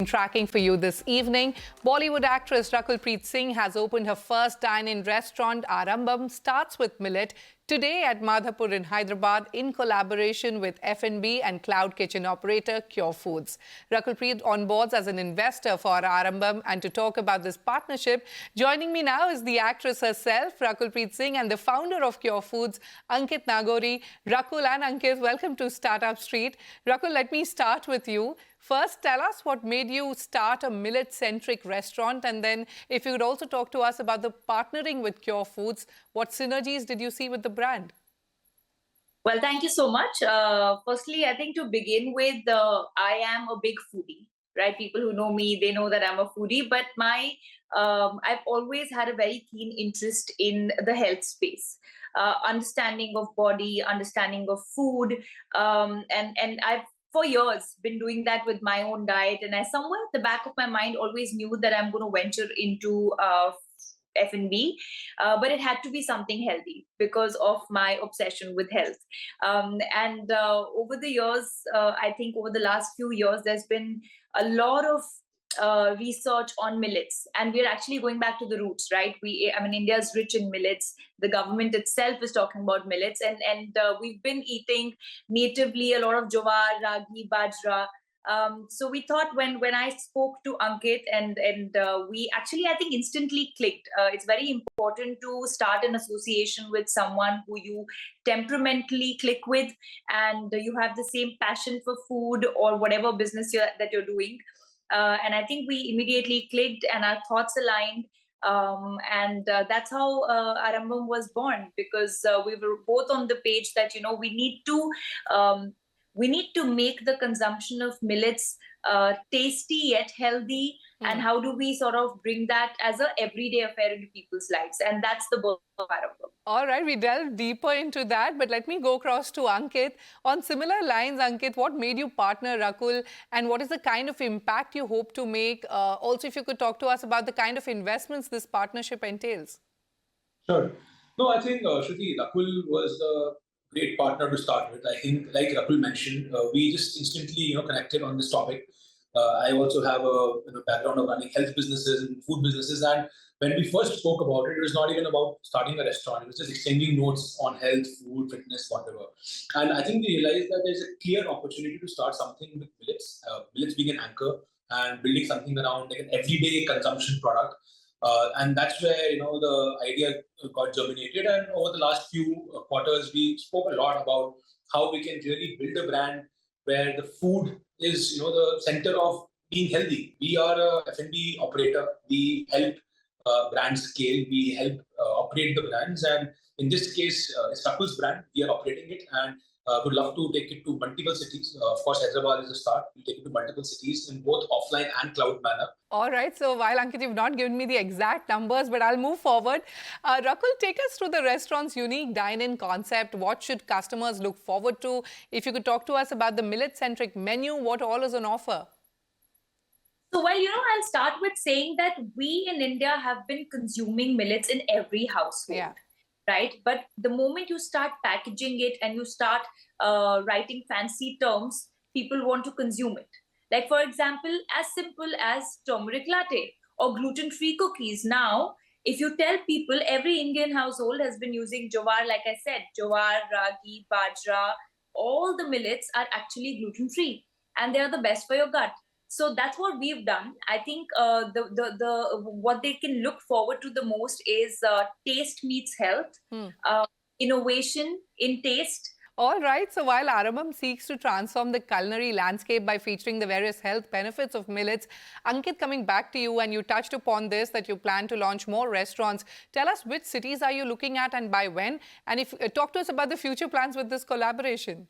Tracking for you this evening, Bollywood actress Rakul Preet Singh has opened her first dine-in restaurant. Arambam starts with Millet today at Madhapur in Hyderabad in collaboration with F&B and cloud kitchen operator Curefoods. Rakul Preet onboards as an investor for Arambam, and to talk about this partnership, joining me now is the actress herself, Rakul Preet Singh, and the founder of Curefoods, Ankit Nagori. Rakul and Ankit, welcome to Startup Street. Rakul, let me start with you. First, tell us what made you start a millet-centric restaurant, and then if you could also talk to us about the partnering with Curefoods, what synergies did you see with the brand? Well, thank you so much. Firstly, I think to begin with, I am a big foodie, right? People who know me, they know that I'm a foodie, but I've always had a very keen interest in the health space. Understanding of body, understanding of food, and I've for years been doing that with my own diet, and I somewhere at the back of my mind always knew that I'm going to venture into F&B, but it had to be something healthy because of my obsession with health. And over the years, I think over the last few years, there's been a lot of research on millets, and we're actually going back to the roots, right? I mean, India is rich in millets. The government itself is talking about millets, and we've been eating natively a lot of jowar, ragi, bajra. So we thought when I spoke to Ankit, and we actually, I think, instantly clicked. It's very important to start an association with someone who you temperamentally click with, and you have the same passion for food or whatever business that you're doing. And I think we immediately clicked and our thoughts aligned. And that's how Arambam was born, because we were both on the page that, we need to make the consumption of millets tasty yet healthy. And how do we sort of bring that as a everyday affair into people's lives? And that's the birth of Arambam. All right, we delve deeper into that, but let me go across to Ankit. On similar lines, Ankit, what made you partner Rakul, and what is the kind of impact you hope to make? Also, if you could talk to us about the kind of investments this partnership entails. Sure. No, I think, Shruti, Rakul was a great partner to start with. I think, like Rakul mentioned, we just instantly, connected on this topic. I also have a background of running health businesses and food businesses, and when we first spoke about it, it was not even about starting a restaurant. It was just exchanging notes on health, food, fitness, whatever. And I think we realized that there's a clear opportunity to start something with millets, millets being an anchor, and building something around like an everyday consumption product. And that's where the idea got germinated. And over the last few quarters, we spoke a lot about how we can really build a brand where the food is the center of being healthy. We are a F&B operator. We help brands scale. We help operate the brands. And in this case, it's Rakul's brand. We are operating it, and would love to take it to multiple cities. Of course, Hyderabad is a start. We'll take it to multiple cities in both offline and cloud manner. All right. So while, Ankit, you've not given me the exact numbers, but I'll move forward. Rakul, take us through the restaurant's unique dine-in concept. What should customers look forward to? If you could talk to us about the millet-centric menu, what all is on offer? So, well, I'll start with saying that we in India have been consuming millets in every household. Yeah. Right? But the moment you start packaging it and you start writing fancy terms, people want to consume it. Like, for example, as simple as turmeric latte or gluten-free cookies. Now, if you tell people, every Indian household has been using jowar, like I said, jowar, ragi, bajra, all the millets are actually gluten-free, and they are the best for your gut. So that's what we've done. I think what they can look forward to the most is taste meets health, innovation in taste. All right. So while Arambam seeks to transform the culinary landscape by featuring the various health benefits of millets, Ankit, coming back to you, and you touched upon this, that you plan to launch more restaurants. Tell us, which cities are you looking at and by when? And if talk to us about the future plans with this collaboration.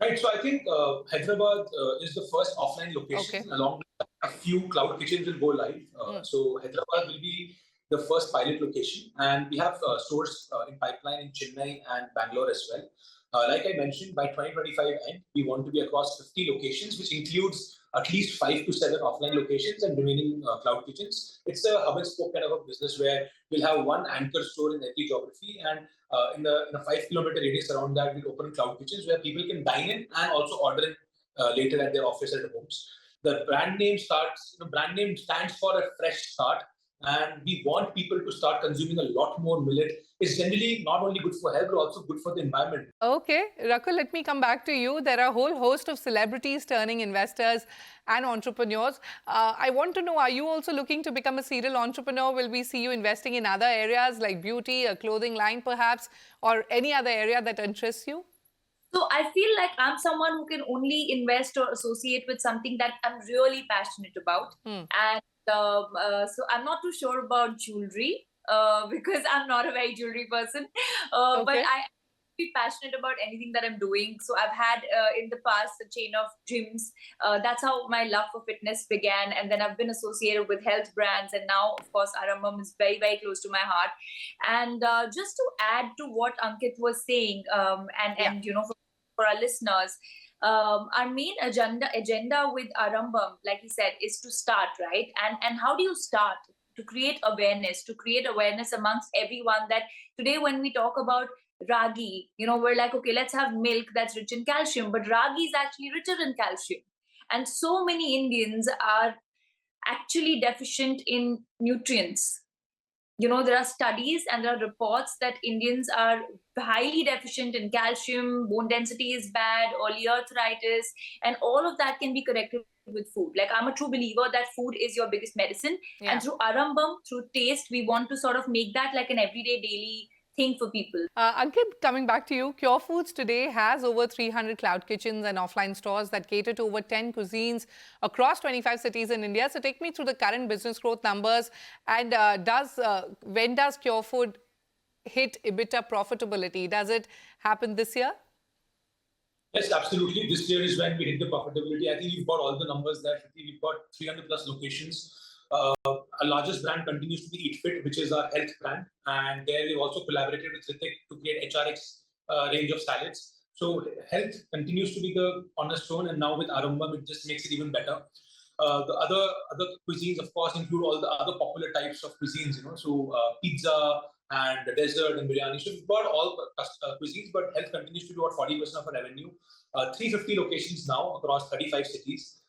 Right, so I think Hyderabad is the first offline location. Along with a few cloud kitchens will go live. So Hyderabad will be the first pilot location, and we have stores in pipeline in Chennai and Bangalore as well. Like I mentioned, by 2025 end, we want to be across 50 locations, which includes at least 5 to 7 offline locations and remaining cloud kitchens. It's a hub and spoke kind of a business where we'll have one anchor store in every geography, and in a 5-kilometer radius around that, we'll open cloud kitchens where people can dine in and also order in later at their office at homes. The brand name brand name stands for a fresh start. And we want people to start consuming a lot more millet. It's generally not only good for health, but also good for the environment. Okay, Rakul, let me come back to you. There are a whole host of celebrities turning investors and entrepreneurs. I want to know, are you also looking to become a serial entrepreneur? Will we see you investing in other areas like beauty, a clothing line perhaps, or any other area that interests you? So I feel like I'm someone who can only invest or associate with something that I'm really passionate about. And so I'm not too sure about jewelry because I'm not a very jewelry person. But I be passionate about anything that I'm doing. So I've had in the past a chain of gyms. That's how my love for fitness began. And then I've been associated with health brands. And now, of course, Arambam is very, very close to my heart. And just to add to what Ankit was saying, and you know, for our listeners, our main agenda with Arambam, like he said, is to start, right? And how do you start? To create awareness amongst everyone that today when we talk about ragi, you know, we're like, okay, let's have milk that's rich in calcium, but ragi is actually richer in calcium. And so many Indians are actually deficient in nutrients. You know, there are studies and there are reports that Indians are highly deficient in calcium, bone density is bad, early arthritis, and all of that can be corrected with food. Like, I'm a true believer that food is your biggest medicine. And through Arambam, through taste, we want to sort of make that like an everyday, daily thing for people. Ankit, coming back to you, Curefoods today has over 300 cloud kitchens and offline stores that cater to over 10 cuisines across 25 cities in India. So take me through the current business growth numbers, and when does Curefood hit EBITDA profitability? Does it happen this year? Yes, absolutely. This year is when we hit the profitability. I think you've got all the numbers there. We've got 300 plus locations. Our largest brand continues to be Eat Fit, which is our health brand. And there we've also collaborated with Ritik to create HRX range of salads. So health continues to be the cornerstone. And now with Arambam, it just makes it even better. The other cuisines, of course, include all the other popular types of cuisines, you know, so pizza and the dessert and biryani. So we've got all cuisines, but health continues to do about 40% of our revenue. 350 locations now across 35 cities.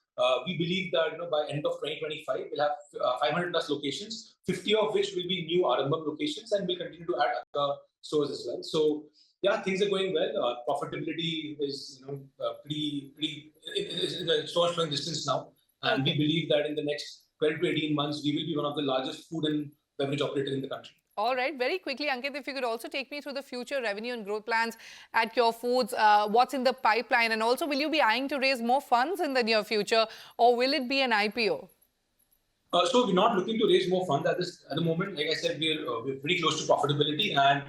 We believe that, you know, by end of 2025, we'll have 500 plus locations, 50 of which will be new Arambam locations, and we'll continue to add other stores as well. So yeah, things are going well. Profitability is, you know, it's in the store showing distance now. And we believe that in the next 12 to 18 months, we will be one of the largest food and beverage operators in the country. All right. Very quickly, Ankit, if you could also take me through the future revenue and growth plans at Curefoods, what's in the pipeline, and also will you be eyeing to raise more funds in the near future, or will it be an IPO? So we're not looking to raise more funds at the moment. Like I said, we're pretty close to profitability, and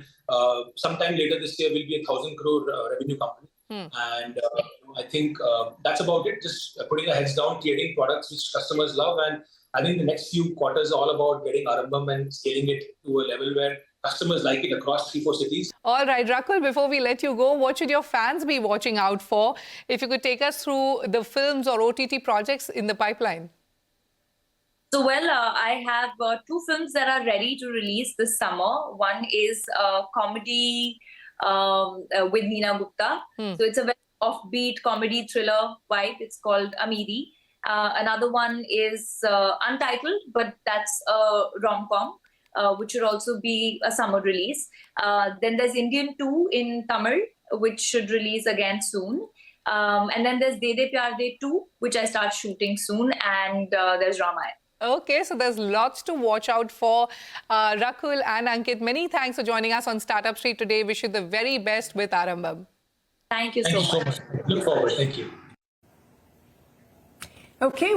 sometime later this year we'll be 1,000 crore revenue company. And I think that's about it. Just putting our heads down, creating products which customers love, and I think the next few quarters are all about getting Arambam and scaling it to a level where customers like it across 3-4 cities. All right, Rakul, before we let you go, what should your fans be watching out for? If you could take us through the films or OTT projects in the pipeline. So, well, I have 2 films that are ready to release this summer. One is a comedy with Neena Gupta. So it's a very offbeat comedy thriller vibe. It's called Amiri. Another one is Untitled, but that's a rom-com, which should also be a summer release. Then there's Indian 2 in Tamil, which should release again soon. And then there's De De Pyar De 2, which I start shooting soon. And there's Ramayana. Okay, so there's lots to watch out for. Rakul and Ankit, many thanks for joining us on Startup Street today. Wish you the very best with Arambam. Thank you so much. Look forward. Thank you. Okay.